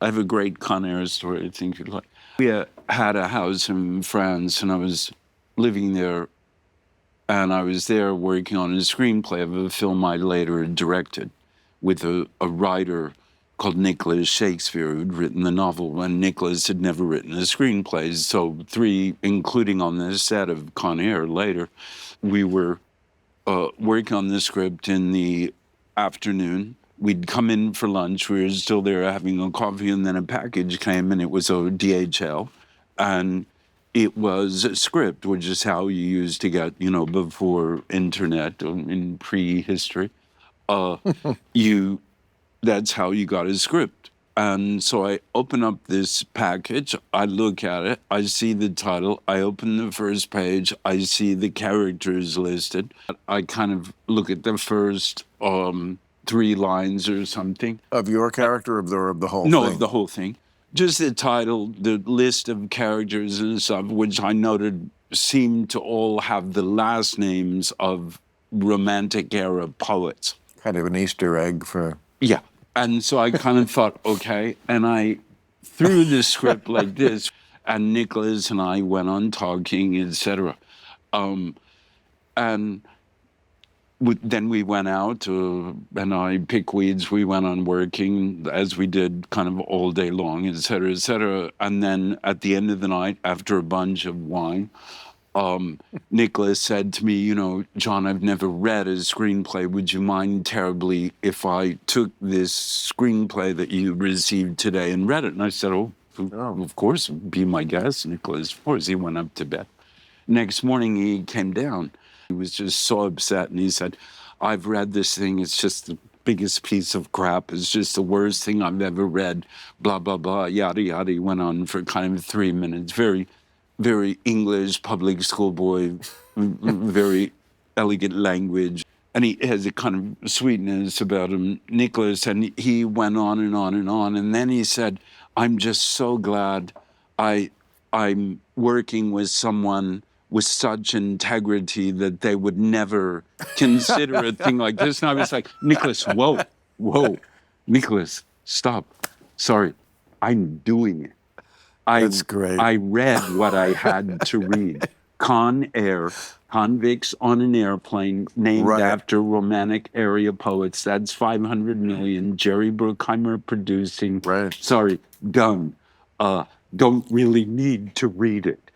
I have a great Con Air story I think you'd like. We had a house in France, and I was living there, and I was there working on a screenplay of a film I later directed with a writer called Nicholas Shakespeare, who'd written the novel, and Nicholas had never written a screenplay. So 3, including on the set of Con Air later, we were working on the script in the afternoon. We'd come in for lunch. We were still there having a coffee, and then a package came, and it was a DHL. And it was a script, which is how you used to get, before internet, in prehistory. That's how you got a script. And so I open up this package, I look at it, I see the title, I open the first page, I see the characters listed. I kind of look at the first 3 lines or something. Of your character, or of the whole thing? No, of the whole thing. Just the title, the list of characters and stuff, which I noted seemed to all have the last names of Romantic era poets. Kind of an Easter egg for... Yeah. And so I kind of thought, okay. And I threw the script like this, and Nicholas and I went on talking, etc. And then we went out, and I picked weeds. We went on working, as we did kind of all day long, etc., etc. And then at the end of the night, after a bunch of wine, Nicholas said to me, John, I've never read a screenplay. Would you mind terribly if I took this screenplay that you received today and read it? And I said, oh, of course, be my guest, Nicholas. Of course, he went up to bed. Next morning, he came down. He was just so upset, and he said, I've read this thing. It's just the biggest piece of crap. It's just the worst thing I've ever read, blah, blah, blah, yada, yada. He went on for kind of 3 minutes, very English, public school boy, very elegant language. And he has a kind of sweetness about him, Nicholas. And he went on and on and on. And then he said, I'm just so glad I'm working with someone with such integrity that they would never consider a thing like this. And I was like, Nicholas, whoa, Nicholas, stop. Sorry, I'm doing it. That's great. I read what I had to read. Con Air, convicts on an airplane named after romantic area poets. That's 500 million. Jerry Bruckheimer producing. Right. Sorry, done. Don't really need to read it.